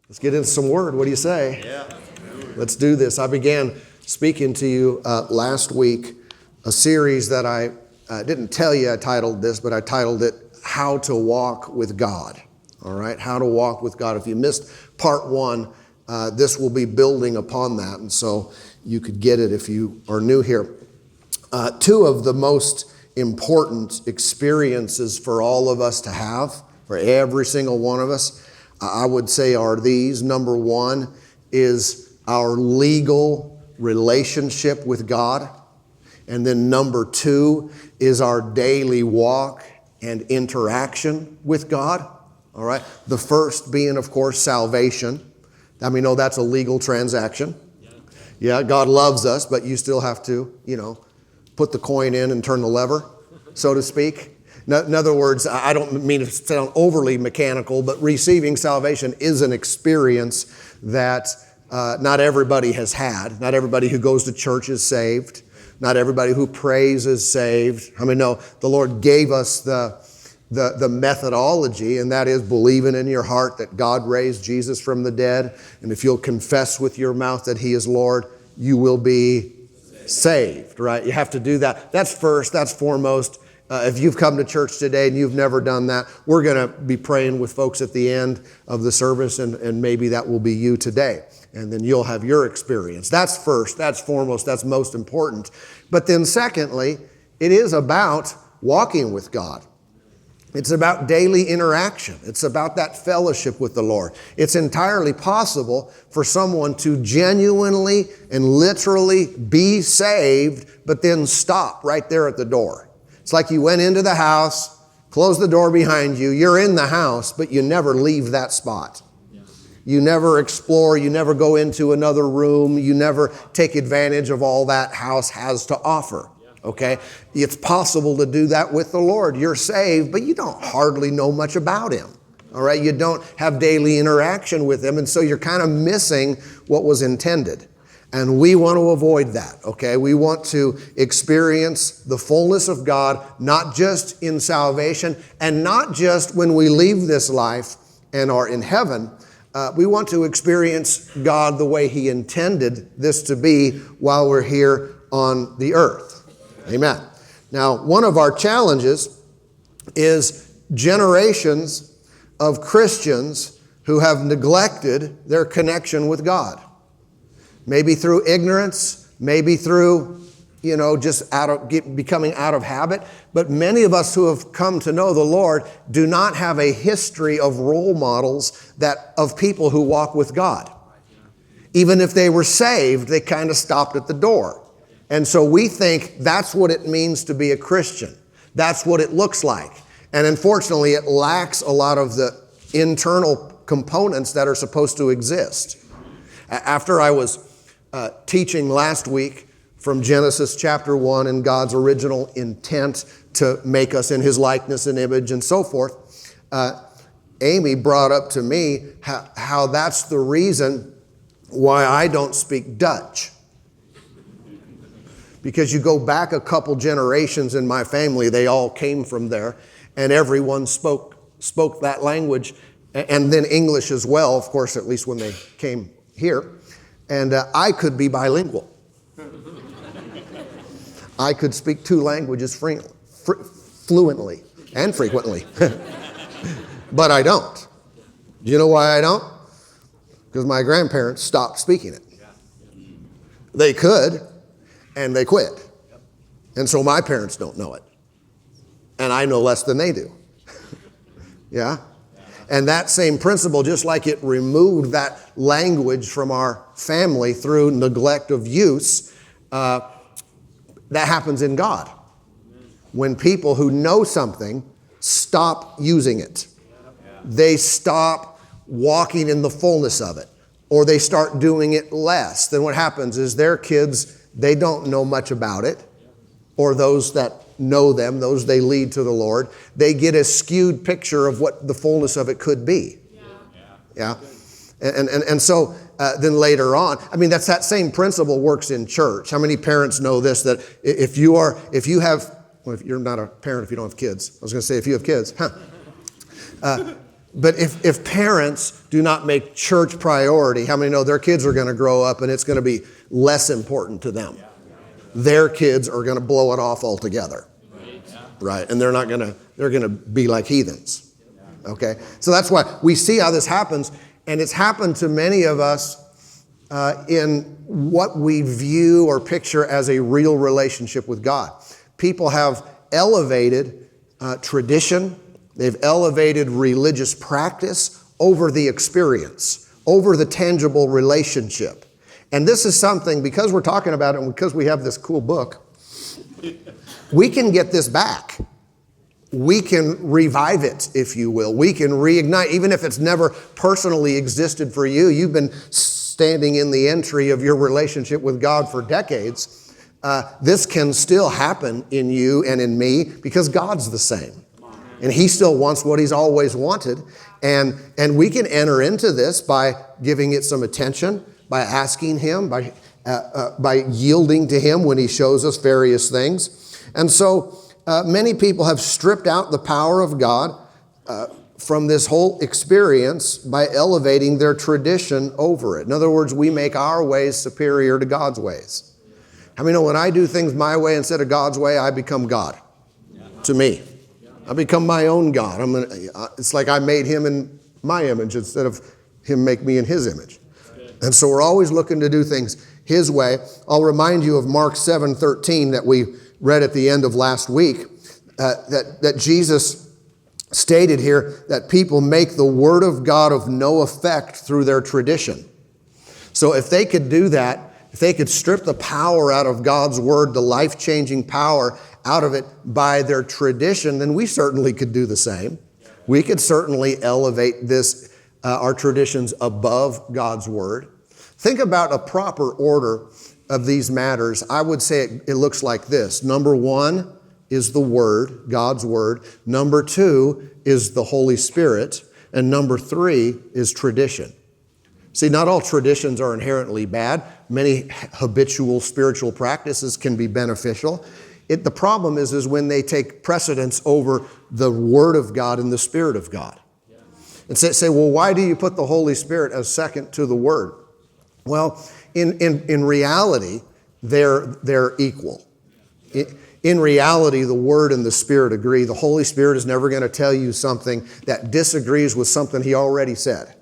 Let's get into some word. What do you say? Yeah. Let's do this. I began speaking to you last week, a series that I didn't tell you I titled this, but I titled it, How to Walk with God. All right, How to Walk with God. If you missed part one, this will be building upon that, and so you could get it if you are new here. Two of the most important experiences for all of us to have, for every single one of us, I would say are these. Number one is our legal relationship with God. And then number two is our daily walk and interaction with God. All right. The first being, of course, salvation. I mean, that's a legal transaction. Yeah, God loves us, but you still have to, put the coin in and turn the lever, so to speak. In other words, I don't mean to sound overly mechanical, but receiving salvation is an experience that not everybody has had. Not everybody who goes to church is saved. Not everybody who prays is saved. I mean, no, the Lord gave us the methodology, and that is believing in your heart that God raised Jesus from the dead. And if you'll confess with your mouth that He is Lord, you will be saved, right? You have to do that. That's first, that's foremost. If you've come to church today and you've never done that, we're going to be praying with folks at the end of the service, and maybe that will be you today. And then you'll have your experience. That's first, that's foremost, that's most important. But then secondly, it is about walking with God. It's about daily interaction. It's about that fellowship with the Lord. It's entirely possible for someone to genuinely and literally be saved, but then stop right there at the door. It's like you went into the house, closed the door behind you, you're in the house, but you never leave that spot. You never explore, you never go into another room, you never take advantage of all that house has to offer. Okay? It's possible to do that with the Lord. You're saved, but you don't hardly know much about Him. All right? You don't have daily interaction with Him, and so you're kind of missing what was intended. And we want to avoid that, okay? We want to experience the fullness of God, not just in salvation, and not just when we leave this life and are in heaven. We want to experience God the way He intended this to be while we're here on the earth. Amen. Now, one of our challenges is generations of Christians who have neglected their connection with God. Maybe through ignorance, maybe through, just becoming out of habit. But many of us who have come to know the Lord do not have a history of role models of people who walk with God. Even if they were saved, they kind of stopped at the door. And so we think that's what it means to be a Christian. That's what it looks like. And unfortunately, it lacks a lot of the internal components that are supposed to exist. After I was teaching last week from Genesis chapter 1 and God's original intent to make us in His likeness and image and so forth, Amy brought up to me how that's the reason why I don't speak Dutch. Because you go back a couple generations in my family, they all came from there, and everyone spoke that language, and then English as well, of course, at least when they came here. And I could be bilingual. I could speak two languages fluently and frequently. But I don't. Do you know why I don't? Because my grandparents stopped speaking it. They could, and they quit. And so my parents don't know it. And I know less than they do. Yeah? And that same principle, just like it removed that language from our family through neglect of use, that happens in God. When people who know something stop using it. They stop walking in the fullness of it. Or they start doing it less. Then what happens is their kids, they don't know much about it. Or those that know them, those they lead to the Lord, they get a skewed picture of what the fullness of it could be. Yeah. And so then later on, that's that same principle works in church. How many parents know this, that if you're not a parent if you don't have kids. I was going to say if you have kids. But if parents do not make church priority, how many know their kids are going to grow up and it's going to be less important to them? Their kids are going to blow it off altogether, right? And they're going to be like heathens, okay? So that's why we see how this happens, and it's happened to many of us in what we view or picture as a real relationship with God. People have elevated tradition. They've elevated religious practice over the experience, over the tangible relationship. And this is something, because we're talking about it and because we have this cool book, we can get this back. We can revive it, if you will. We can reignite, even if it's never personally existed for you. You've been standing in the entry of your relationship with God for decades. This can still happen in you and in me because God's the same. And he still wants what he's always wanted. And we can enter into this by giving it some attention, by asking him, by yielding to him when he shows us various things. And so many people have stripped out the power of God from this whole experience by elevating their tradition over it. In other words, we make our ways superior to God's ways. I mean, when I do things my way instead of God's way, I become God to me. I become my own God. It's like I made him in my image instead of him make me in his image. And so we're always looking to do things his way. I'll remind you of Mark 7:13 that we read at the end of last week, that Jesus stated here that people make the word of God of no effect through their tradition. So if they could do that, if they could strip the power out of God's word, the life-changing power out of it by their tradition, then we certainly could do the same. We could certainly elevate this, our traditions above God's word. Think about a proper order of these matters. I would say it looks like this. Number one is the word, God's word. Number two is the Holy Spirit. And number three is tradition. See, not all traditions are inherently bad. Many habitual spiritual practices can be beneficial. The problem is when they take precedence over the Word of God and the Spirit of God. And say, well, why do you put the Holy Spirit as second to the Word? Well, in reality, they're equal. In reality, the Word and the Spirit agree. The Holy Spirit is never going to tell you something that disagrees with something He already said.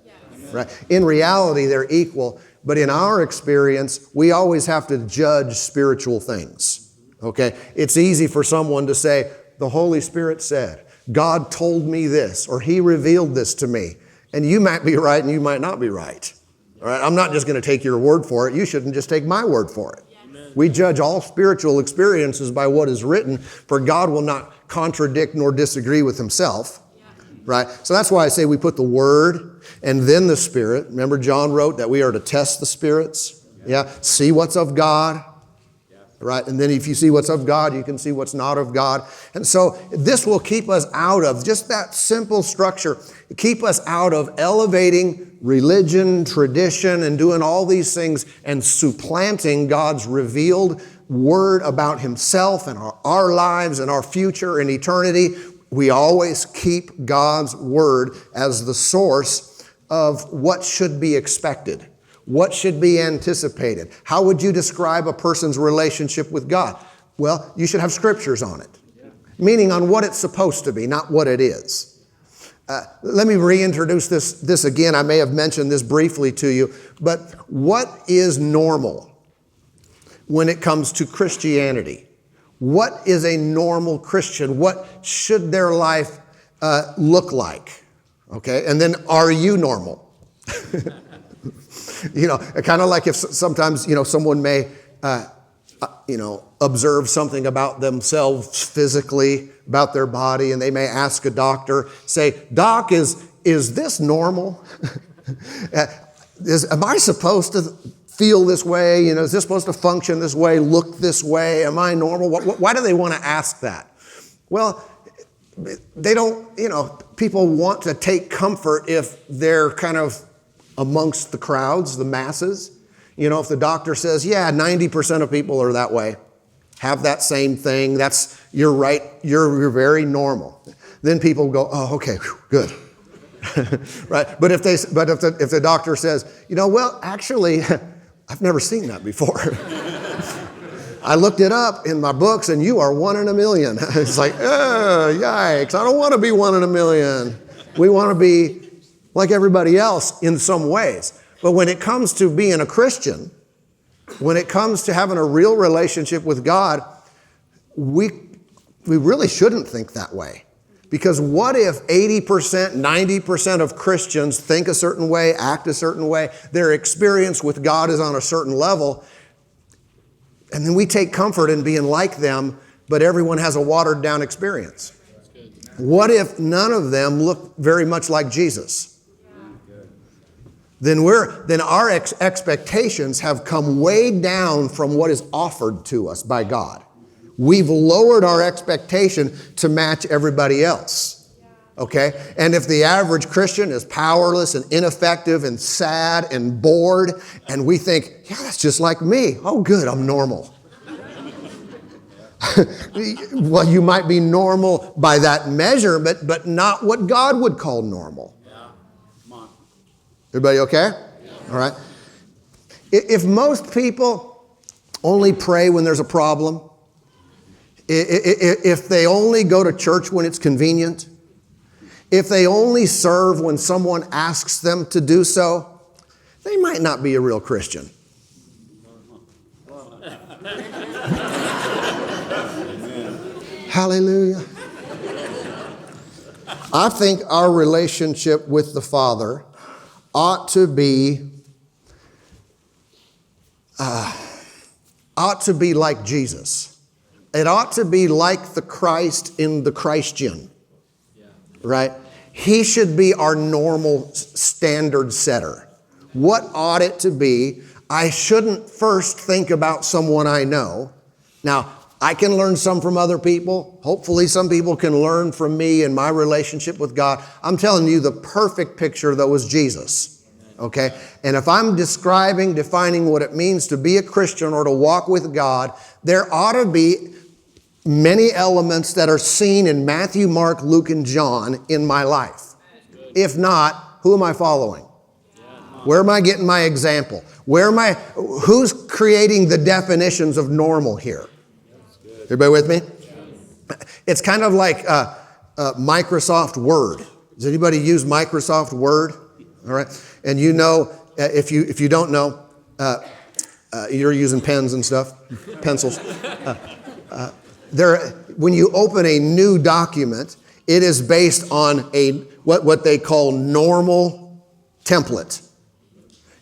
Right? In reality, they're equal. But in our experience, we always have to judge spiritual things. Okay? It's easy for someone to say, the Holy Spirit said, God told me this, or He revealed this to me. And you might be right and you might not be right. All right? I'm not just going to take your word for it. You shouldn't just take my word for it. Amen. We judge all spiritual experiences by what is written, for God will not contradict nor disagree with Himself. Right? So that's why I say we put the Word and then the Spirit. Remember John wrote that we are to test the spirits. Yeah? See what's of God. Right? And then if you see what's of God, you can see what's not of God. And so this will keep us out of just that simple structure. Keep us out of elevating religion, tradition, and doing all these things and supplanting God's revealed word about Himself and our lives and our future and eternity. We always keep God's word as the source of what should be expected. What should be anticipated? How would you describe a person's relationship with God? Well, you should have scriptures on it, meaning on what it's supposed to be, not what it is. Let me reintroduce this again. I may have mentioned this briefly to you, but what is normal when it comes to Christianity? What is a normal Christian? What should their life look like? Okay, and then are you normal? Kind of like if sometimes, someone may, observe something about themselves physically, about their body, and they may ask a doctor, say, Doc, is this normal? Am I supposed to feel this way? Is this supposed to function this way, look this way? Am I normal? Why do they want to ask that? Well, they don't, people want to take comfort if they're kind of amongst the crowds, the masses. If the doctor says, 90% of people are that way, have that same thing, you're right, you're very normal. Then people go, oh, okay, good. Right? But if the doctor says, well, actually, I've never seen that before. I looked it up in my books, and you are 1 in a million. It's like, oh, yikes. I don't want to be 1 in a million. We want to be like everybody else in some ways. But when it comes to being a Christian, when it comes to having a real relationship with God, we really shouldn't think that way. Because what if 80%, 90% of Christians think a certain way, act a certain way, their experience with God is on a certain level, and then we take comfort in being like them, but everyone has a watered down experience? What if none of them look very much like Jesus? Then our expectations have come way down from what is offered to us by God. We've lowered our expectation to match everybody else. Okay? And if the average Christian is powerless and ineffective and sad and bored, and we think, yeah, that's just like me. Oh, good, I'm normal. Well, you might be normal by that measure, but not what God would call normal. Yeah. Come on. Everybody okay? Yeah. All right. If most people only pray when there's a problem, if they only go to church when it's convenient, if they only serve when someone asks them to do so, they might not be a real Christian. Hallelujah. I think our relationship with the Father ought to be like Jesus. It ought to be like the Christ in the Christian, right? He should be our normal standard setter. What ought it to be? I shouldn't first think about someone I know. Now, I can learn some from other people. Hopefully some people can learn from me in my relationship with God. I'm telling you, the perfect picture, though, is Jesus. Okay? And if I'm defining what it means to be a Christian or to walk with God, there ought to be many elements that are seen in Matthew, Mark, Luke, and John in my life. If not, who am I following? Where am I getting my example? Who's creating the definitions of normal here? Everybody with me? It's kind of like Microsoft Word. Does anybody use Microsoft Word? All right. And if you don't know, you're using pens and stuff, pencils. When you open a new document, it is based on what they call normal template.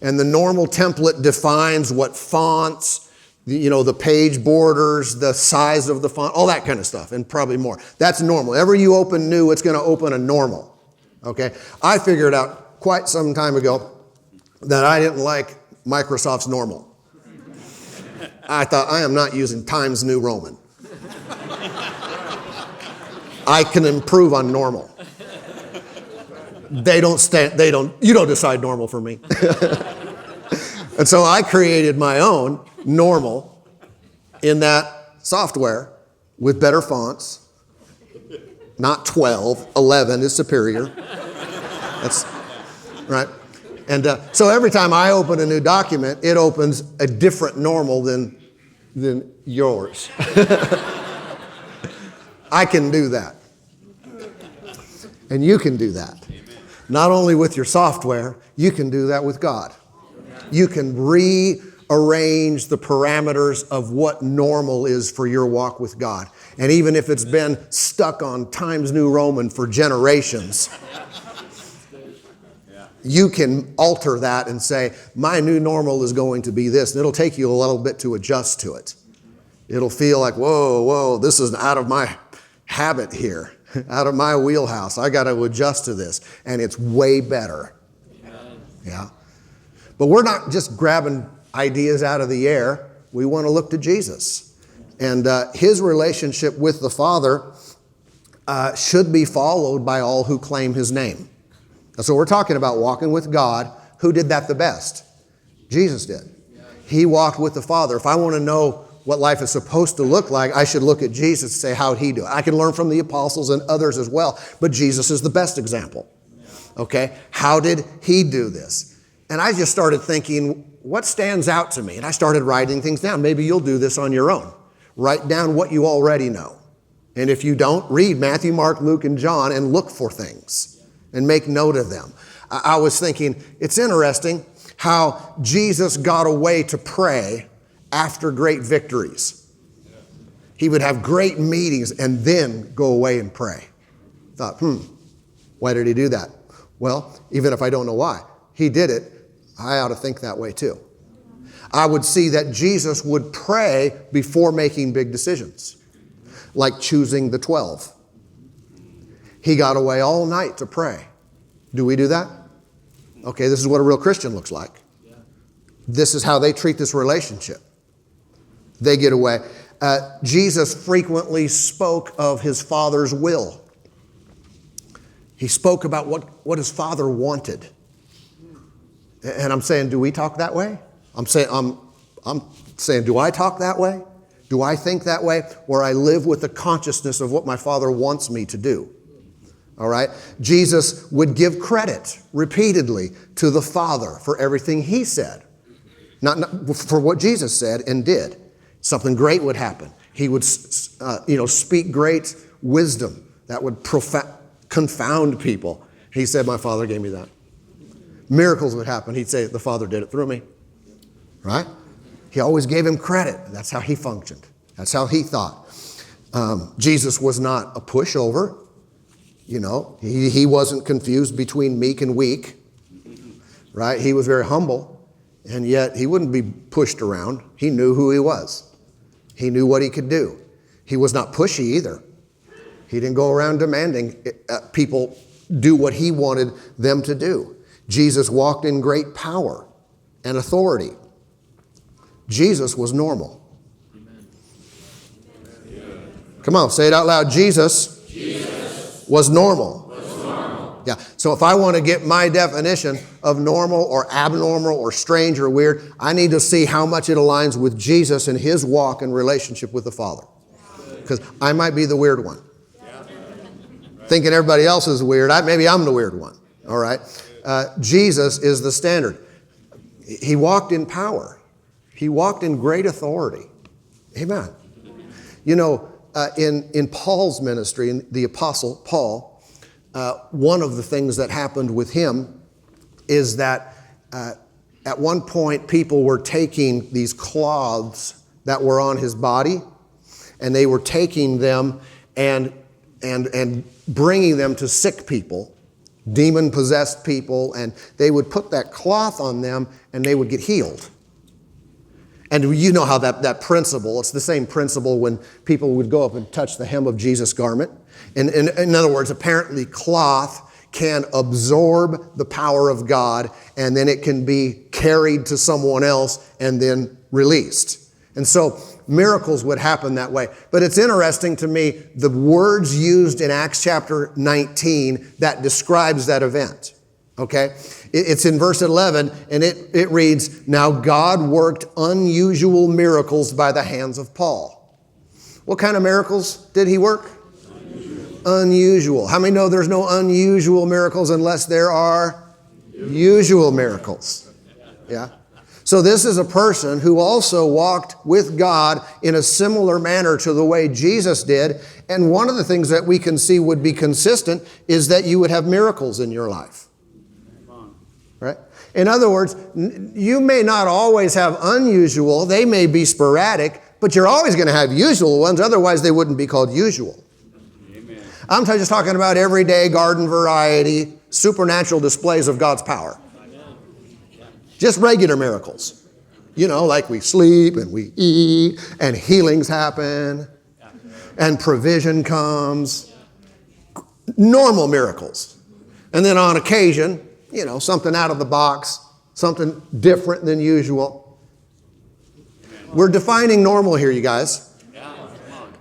And the normal template defines what fonts, the page borders, the size of the font, all that kind of stuff, and probably more. That's normal. Whenever you open new, it's going to open a normal. Okay? I figured out quite some time ago that I didn't like Microsoft's normal. I thought, I am not using Times New Roman. I can improve on normal. You don't decide normal for me. And so I created my own normal in that software with better fonts. Not 12, 11 is superior. That's right. And so every time I open a new document, it opens a different normal than yours. I can do that. And you can do that. Not only with your software, you can do that with God. You can rearrange the parameters of what normal is for your walk with God. And even if it's been stuck on Times New Roman for generations, you can alter that and say, my new normal is going to be this. And it'll take you a little bit to adjust to it. It'll feel like, whoa, this is out of my habit here, out of my wheelhouse. I got to adjust to this. And it's way better. Yeah. But we're not just grabbing ideas out of the air. We want to look to Jesus. And his relationship with the Father should be followed by all who claim his name. So we're talking about walking with God. Who did that the best? Jesus did. He walked with the Father. If I want to know what life is supposed to look like, I should look at Jesus and say, how'd he do it? I can learn from the apostles and others as well, but Jesus is the best example. Okay, how did he do this? And I just started thinking, what stands out to me? And I started writing things down. Maybe you'll do this on your own. Write down what you already know. And if you don't, read Matthew, Mark, Luke, and John and look for things and make note of them. I was thinking, it's interesting how Jesus got away to pray after great victories. He would have great meetings and then go away and pray. Thought, why did he do that? Well, even if I don't know why, he did it. I ought to think that way too. I would see that Jesus would pray before making big decisions, like choosing the 12. He got away all night to pray. Do we do that? Okay, this is what a real Christian looks like. This is how they treat this relationship. They get away. Jesus frequently spoke of his Father's will. He spoke about what his Father wanted. And I'm saying, do we talk that way? I'm saying, do I talk that way? Do I think that way? Where I live with the consciousness of what my Father wants me to do. All right? Jesus would give credit repeatedly to the Father for everything he said. Not for what Jesus said and did. Something great would happen. He would speak great wisdom that would confound people. He said, my Father gave me that. Miracles would happen. He'd say, the Father did it through me. Right? He always gave him credit. That's how he functioned. That's how he thought. Jesus was not a pushover. He wasn't confused between meek and weak. Right? He was very humble. And yet he wouldn't be pushed around. He knew who he was. He knew what he could do. He was not pushy either. He didn't go around demanding people do what he wanted them to do. Jesus walked in great power and authority. Jesus was normal. Come on, say it out loud. Jesus was normal. Yeah. So if I want to get my definition of normal or abnormal or strange or weird, I need to see how much it aligns with Jesus and his walk and relationship with the Father. Because I might be the weird one. Thinking everybody else is weird. Maybe I'm the weird one. All right. Jesus is the standard. He walked in power. He walked in great authority. Amen. In Paul's ministry, in the Apostle Paul, one of the things that happened with him is that at one point people were taking these cloths that were on his body, and they were taking them and bringing them to sick people, demon-possessed people, and they would put that cloth on them and they would get healed. And you know how that principle, it's the same principle when people would go up and touch the hem of Jesus' garment. And in other words, apparently cloth can absorb the power of God, and then it can be carried to someone else and then released. And so miracles would happen that way. But it's interesting to me, the words used in Acts chapter 19 that describes that event. Okay? It's in verse 11, and it reads, now God worked unusual miracles by the hands of Paul. What kind of miracles did he work? Unusual. How many know there's no unusual miracles unless there are usual miracles? Yeah. So this is a person who also walked with God in a similar manner to the way Jesus did. And one of the things that we can see would be consistent is that you would have miracles in your life. Right? In other words, you may not always have unusual. They may be sporadic, but you're always going to have usual ones. Otherwise, they wouldn't be called usual. Amen. I'm just talking about everyday garden variety, supernatural displays of God's power. Just regular miracles. Like we sleep and we eat and healings happen and provision comes. Normal miracles. And then on occasion, something out of the box, something different than usual. We're defining normal here, you guys.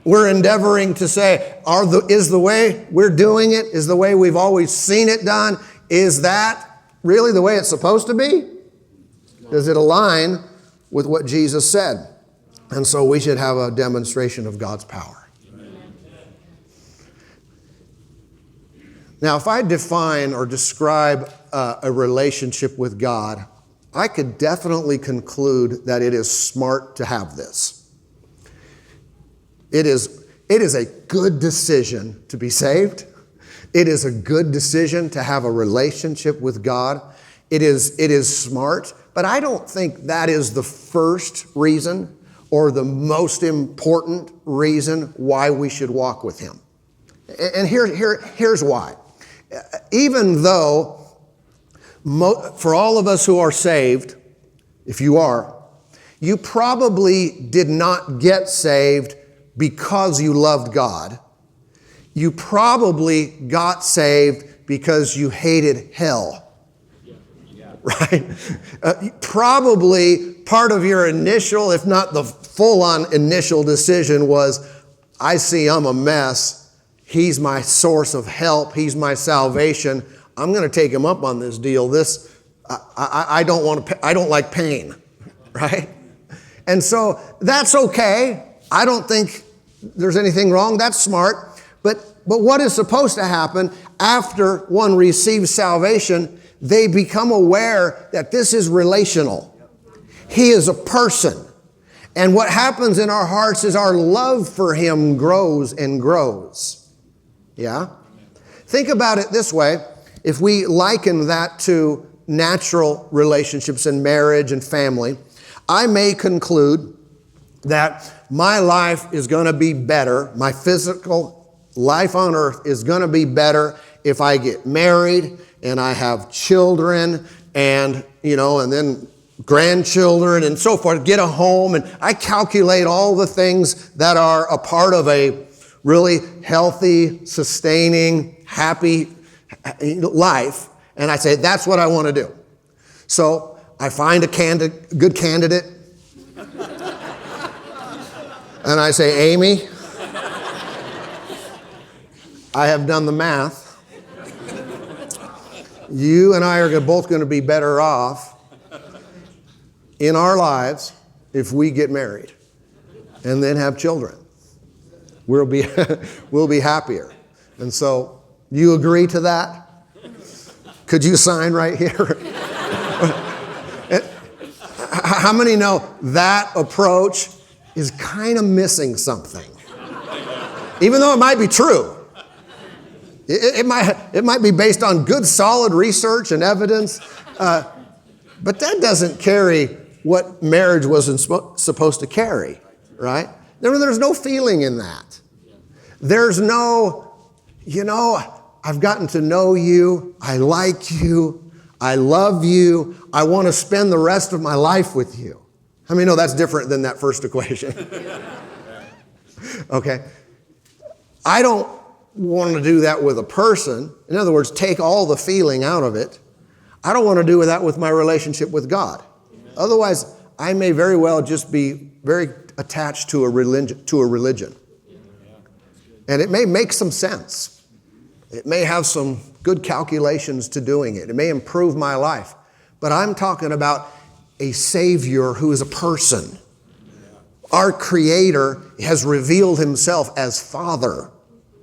We're endeavoring to say, is the way we're doing it, is the way we've always seen it done, is that really the way it's supposed to be? Does it align with what Jesus said? And so we should have a demonstration of God's power. Now, if I define or describe a relationship with God, I could definitely conclude that it is smart to have this. It is a good decision to be saved. It is a good decision to have a relationship with God. It is smart, but I don't think that is the first reason or the most important reason why we should walk with Him. And here's why. Even though for all of us who are saved, if you are, you probably did not get saved because you loved God. You probably got saved because you hated hell. Right? Probably part of your initial, if not the full-on initial decision was, I see I'm a mess. He's my source of help. He's my salvation. I'm going to take him up on this deal. I don't like pain, right? And so that's okay. I don't think there's anything wrong. That's smart. But what is supposed to happen after one receives salvation? They become aware that this is relational. He is a person. And what happens in our hearts is our love for Him grows and grows. Yeah? Think about it this way. If we liken that to natural relationships and marriage and family, I may conclude that my life is going to be better, my physical life on earth is going to be better if I get married and I have children and then grandchildren and so forth, get a home, and I calculate all the things that are a part of a really healthy, sustaining, happy life, and I say, that's what I want to do. So I find a good candidate, and I say, Amy, I have done the math. You and I are both going to be better off in our lives if we get married and then have children. We'll be happier. And so, you agree to that? Could you sign right here? How many know that approach is kind of missing something? Even though it might be true. It might be based on good, solid research and evidence, but that doesn't carry what marriage wasn't supposed to carry, right? There's no feeling in that. There's no, I've gotten to know you, I like you, I love you, I want to spend the rest of my life with you. How many know that's different than that first equation? Okay. I don't want to do that with a person. In other words, take all the feeling out of it. I don't want to do that with my relationship with God. Otherwise, I may very well just be very attached to a religion. And it may make some sense. It may have some good calculations to doing it. It may improve my life. But I'm talking about a Savior who is a person. Our Creator has revealed Himself as Father,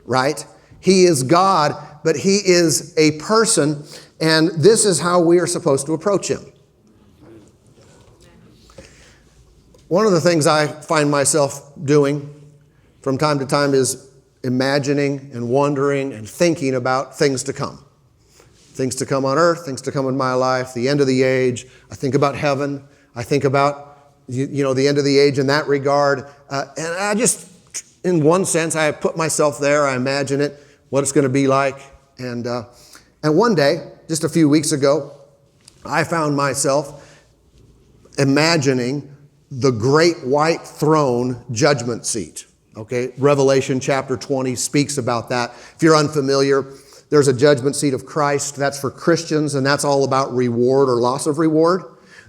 right? He is God, but He is a person, and this is how we are supposed to approach Him. One of the things I find myself doing from time to time is imagining and wondering and thinking about things to come. Things to come on earth, things to come in my life, the end of the age. I think about heaven. I think about, the end of the age in that regard. And I just, in one sense, I put myself there. I imagine it, what it's going to be like. And one day, just a few weeks ago, I found myself imagining the great white throne judgment seat. Okay, Revelation chapter 20 speaks about that. If you're unfamiliar, there's a judgment seat of Christ. That's for Christians, and that's all about reward or loss of reward.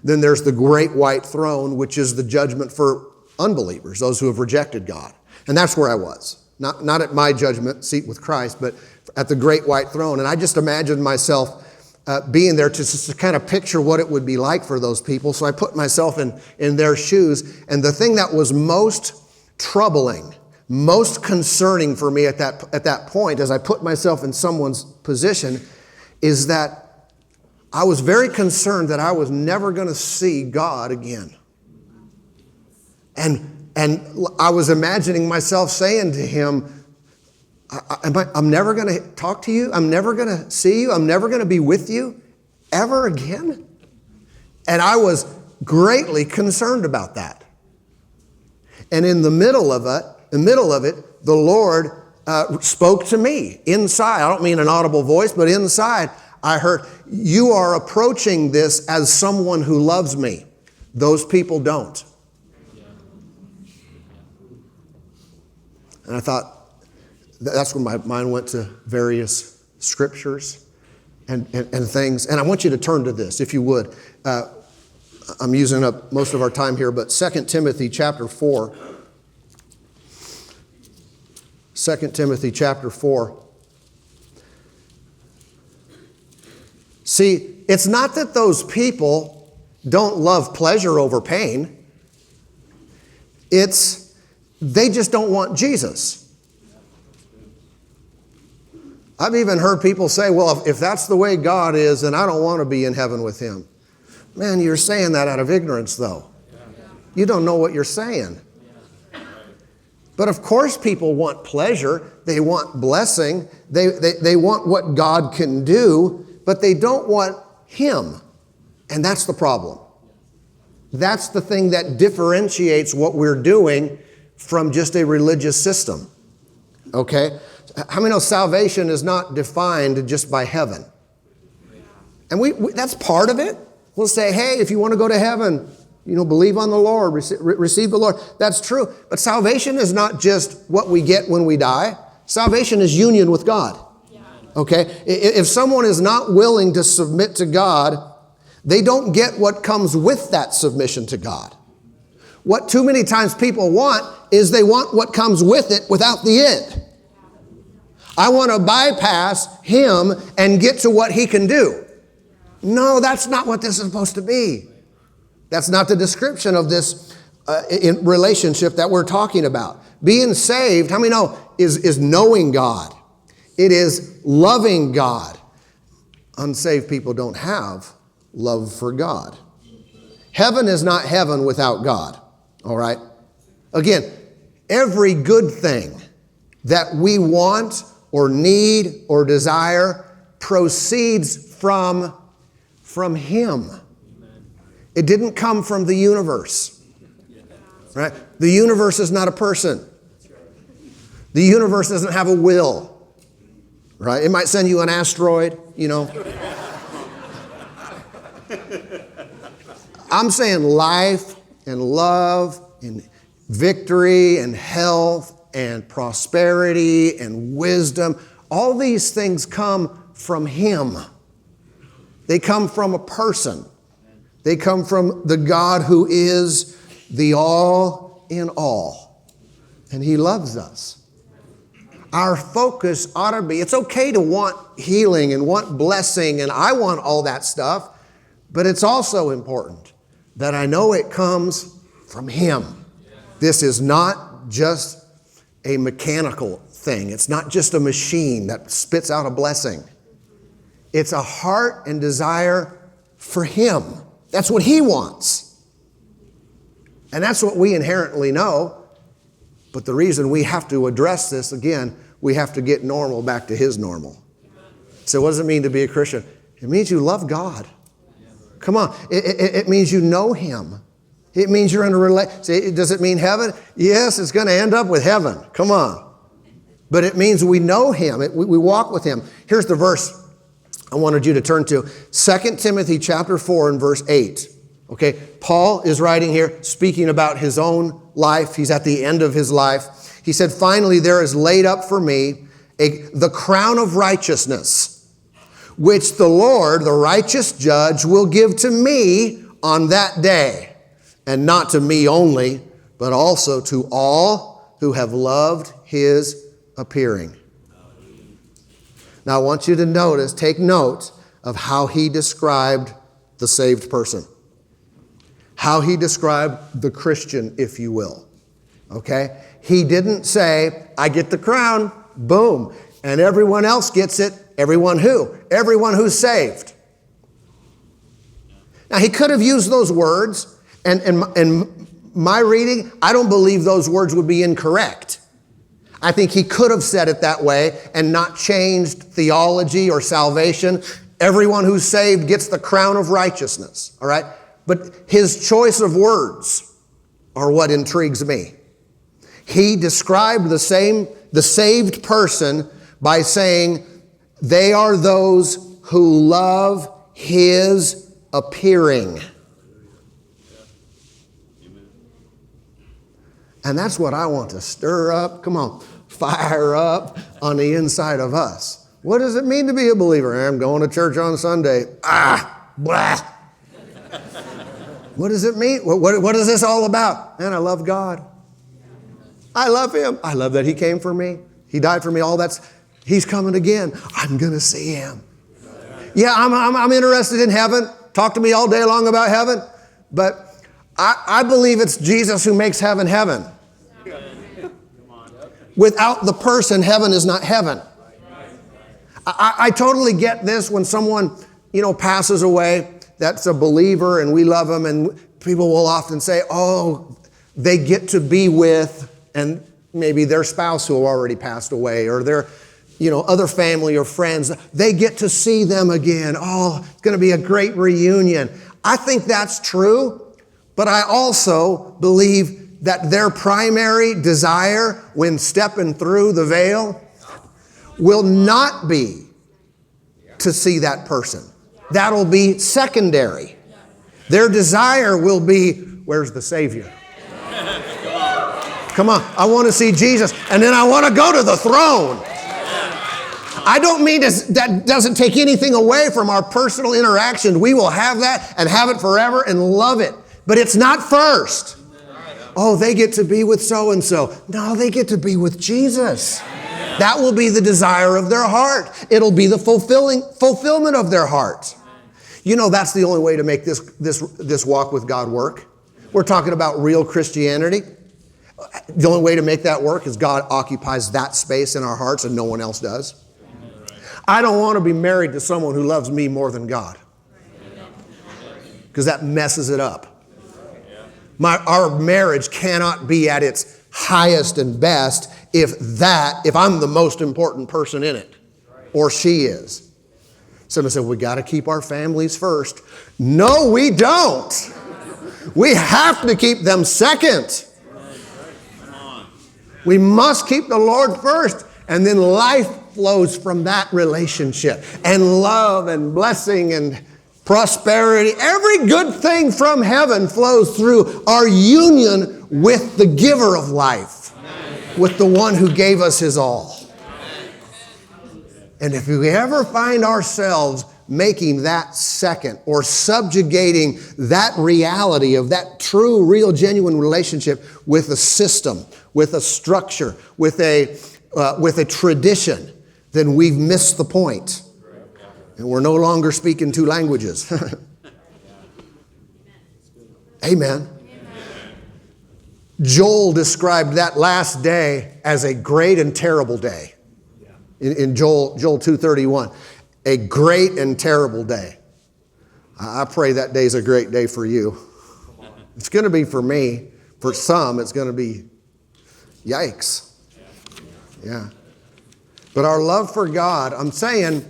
Then there's the great white throne, which is the judgment for unbelievers, those who have rejected God. And that's where I was. Not at my judgment seat with Christ, but at the great white throne. And I just imagined myself being there to kind of picture what it would be like for those people. So I put myself in their shoes. And the thing that was most troubling, most concerning for me at that point, as I put myself in someone's position, is that I was very concerned that I was never going to see God again. And I was imagining myself saying to him, I'm never going to talk to you. I'm never going to see you. I'm never going to be with you ever again. And I was greatly concerned about that. And in the middle of it, the Lord spoke to me inside. I don't mean an audible voice, but inside I heard, you are approaching this as someone who loves me. Those people don't. And I thought, that's when my mind went to various scriptures and things. And I want you to turn to this, if you would. I'm using up most of our time here, but 2 Timothy chapter 4. 2 Timothy chapter 4. See, it's not that those people don't love pleasure over pain. It's they just don't want Jesus. I've even heard people say, well, if that's the way God is, then I don't want to be in heaven with him. Man, you're saying that out of ignorance, though. You don't know what you're saying. But of course people want pleasure. They want blessing. They want what God can do, but they don't want him. And that's the problem. That's the thing that differentiates what we're doing from just a religious system. Okay? How many know salvation is not defined just by heaven? And we that's part of it. We'll say, hey, if you want to go to heaven, believe on the Lord, receive the Lord. That's true. But salvation is not just what we get when we die. Salvation is union with God. Okay? If someone is not willing to submit to God, they don't get what comes with that submission to God. What too many times people want is they want what comes with it without the end. I want to bypass him and get to what he can do. No, that's not what this is supposed to be. That's not the description of this in relationship that we're talking about. Being saved, how many know, is knowing God. It is loving God. Unsaved people don't have love for God. Heaven is not heaven without God. All right? Again, every good thing that we want or need or desire proceeds from him. It didn't come from the universe. Right? The universe is not a person. The universe doesn't have a will. Right? It might send you an asteroid, I'm saying life and love and victory and health and prosperity and wisdom. All these things come from him. They come from a person. They come from the God who is the all in all. And he loves us. Our focus ought to be, it's okay to want healing and want blessing, and I want all that stuff, but it's also important that I know it comes from him. This is not just a mechanical thing. It's not just a machine that spits out a blessing. It's a heart and desire for him. That's what he wants. And that's what we inherently know. But the reason we have to address this, again, we have to get normal back to his normal. So what does it mean to be a Christian? It means you love God. Come on. It means you know him. It means you're in a relationship. Does it mean heaven? Yes, it's going to end up with heaven. Come on. But it means we know him. We walk with him. Here's the verse I wanted you to turn to. 2 Timothy chapter 4 and verse 8. Okay, Paul is writing here, speaking about his own life. He's at the end of his life. He said, finally, there is laid up for me the crown of righteousness, which the Lord, the righteous judge, will give to me on that day. And not to me only, but also to all who have loved his appearing. Now I want you to take note of how he described the saved person. How he described the Christian, if you will. Okay? He didn't say, I get the crown, boom, and everyone else gets it. Everyone who? Everyone who's saved. Now, he could have used those words, and in my reading, I don't believe those words would be incorrect. I think he could have said it that way and not changed theology or salvation. Everyone who's saved gets the crown of righteousness, all right? But his choice of words are what intrigues me. He described the saved person by saying, they are those who love his appearing. And that's what I want to stir up. Come on, fire up on the inside of us. What does it mean to be a believer? I'm going to church on Sunday. Blah. What does it mean? What is this all about? Man, I love God. I love him. I love that he came for me. He died for me. He's coming again. I'm going to see him. Yeah, I'm interested in heaven. Talk to me all day long about heaven. But I believe it's Jesus who makes heaven heaven. Without the person, heaven is not heaven. I totally get this when someone, passes away that's a believer and we love them, and people will often say, oh, they get to be with, and maybe their spouse who already passed away, or their other family or friends, they get to see them again. Oh, it's going to be a great reunion. I think that's true, but I also believe that their primary desire when stepping through the veil will not be to see that person. That'll be secondary. Their desire will be, where's the Savior? Come on, I want to see Jesus, and then I want to go to the throne. I don't mean that doesn't take anything away from our personal interaction. We will have that and have it forever and love it. But it's not first. Oh, they get to be with so-and-so. No, they get to be with Jesus. That will be the desire of their heart. It'll be the fulfillment of their heart. That's the only way to make this walk with God work. We're talking about real Christianity. The only way to make that work is God occupies that space in our hearts and no one else does. I don't want to be married to someone who loves me more than God, because that messes it up. Our marriage cannot be at its highest and best if I'm the most important person in it, or she is. Someone said, we got to keep our families first. No, we don't. We have to keep them second. We must keep the Lord first, and then life flows from that relationship, and love and blessing and prosperity. Every good thing from heaven flows through our union with the giver of life, with the one who gave us his all. And if we ever find ourselves making that second or subjugating that reality of that true, real, genuine relationship with a system, with a structure, with a tradition, then we've missed the point. And we're no longer speaking two languages. Amen. Joel described that last day as a great and terrible day. In Joel 2:31, a great and terrible day. I pray that day's a great day for you. It's going to be for me. For some, it's going to be yikes. Yeah. But our love for God, I'm saying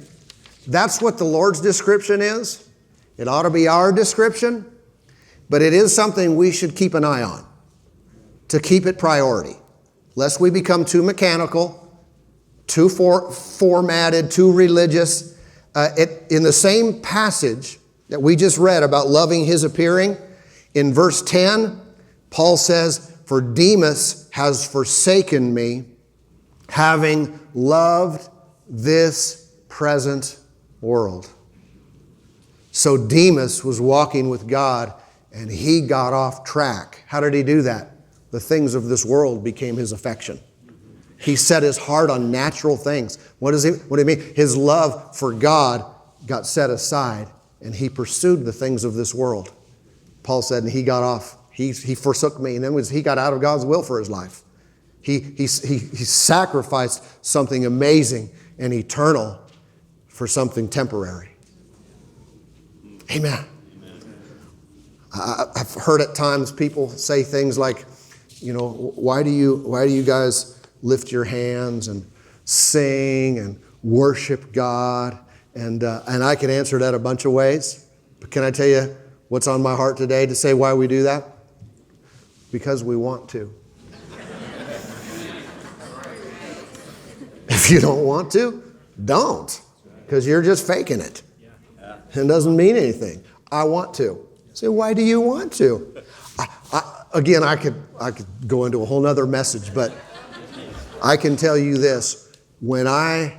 that's what the Lord's description is. It ought to be our description, but it is something we should keep an eye on, to keep it priority, lest we become too mechanical, too formatted, too religious. In the same passage that we just read about loving his appearing, in verse 10, Paul says, for Demas has forsaken me, having loved this present world. So Demas was walking with God, and he got off track. How did he do that? The things of this world became his affection. He set his heart on natural things. What do you mean? His love for God got set aside, and he pursued the things of this world. Paul said, and he got He forsook me, and then he got out of God's will for his life. He sacrificed something amazing and eternal for something temporary. Amen. I've heard at times people say things like, why do you guys lift your hands and sing and worship God? And I can answer that a bunch of ways. But can I tell you what's on my heart today to say why we do that? Because we want to. If you don't want to, don't. Because you're just faking it. It doesn't mean anything. I want to. Say, why do you want to? Again, I could go into a whole other message, but I can tell you this. When I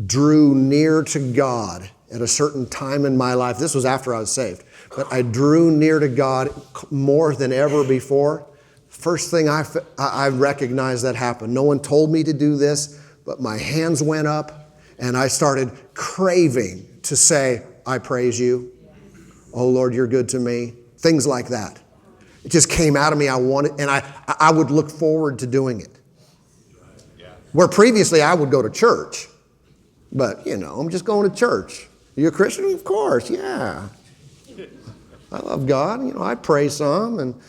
drew near to God at a certain time in my life, this was after I was saved, but I drew near to God more than ever before. First thing I recognized that happened. No one told me to do this, but my hands went up and I started craving to say, I praise you. Oh Lord, you're good to me. Things like that. It just came out of me. I wanted, and I would look forward to doing it. Where previously I would go to church. But, I'm just going to church. Are you a Christian? Of course, yeah. I love God. I pray some.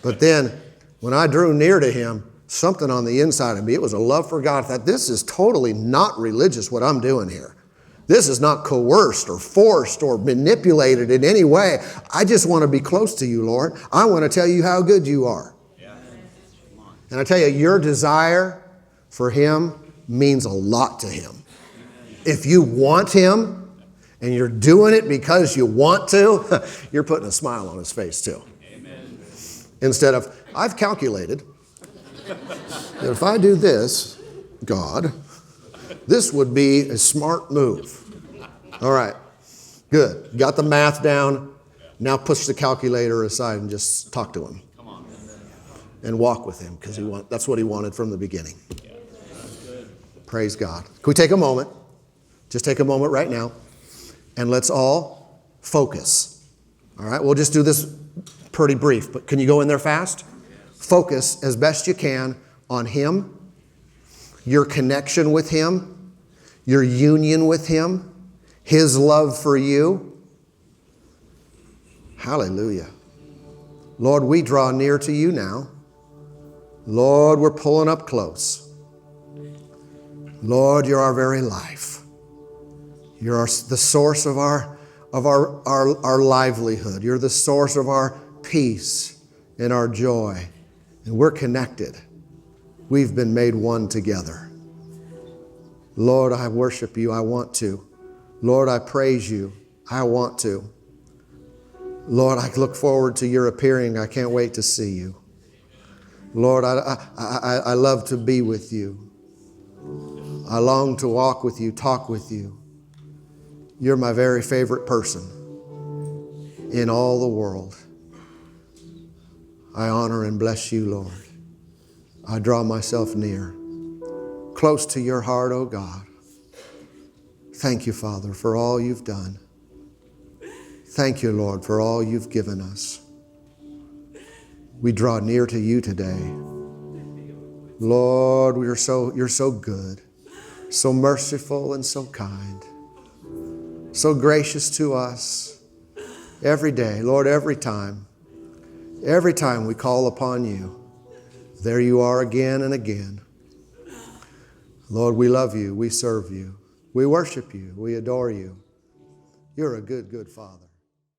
But then when I drew near to Him, something on the inside of me, it was a love for God. I thought, this is totally not religious what I'm doing here. This is not coerced or forced or manipulated in any way. I just want to be close to you, Lord. I want to tell you how good you are. Yeah. And I tell you, your desire for Him means a lot to Him. If you want Him and you're doing it because you want to, you're putting a smile on His face too. Amen. Instead of, I've calculated that if I do this, God, this would be a smart move. All right, good. Got the math down. Now push the calculator aside and just talk to Him. Come on. And walk with Him because that's what He wanted from the beginning. Yeah. Praise God. Can we take a moment? Just take a moment right now and let's all focus. All right, we'll just do this pretty brief, but can you go in there fast? Focus as best you can on Him, your connection with Him, your union with Him, His love for you. Hallelujah. Lord, we draw near to you now. Lord, we're pulling up close. Lord, you're our very life. You're the source of our livelihood. You're the source of our peace and our joy. And we're connected. We've been made one together. Lord, I worship you. I want to. Lord, I praise you. I want to. Lord, I look forward to your appearing. I can't wait to see you. Lord, I love to be with you. I long to walk with you, talk with you. You're my very favorite person in all the world. I honor and bless you, Lord. I draw myself near, close to your heart, oh God. Thank you, Father, for all you've done. Thank you, Lord, for all you've given us. We draw near to you today. Lord, you're so good, so merciful and so kind, so gracious to us every day. Lord, every time we call upon you, there you are again and again. Lord, we love you. We serve you. We worship you. We adore you. You're a good, good Father.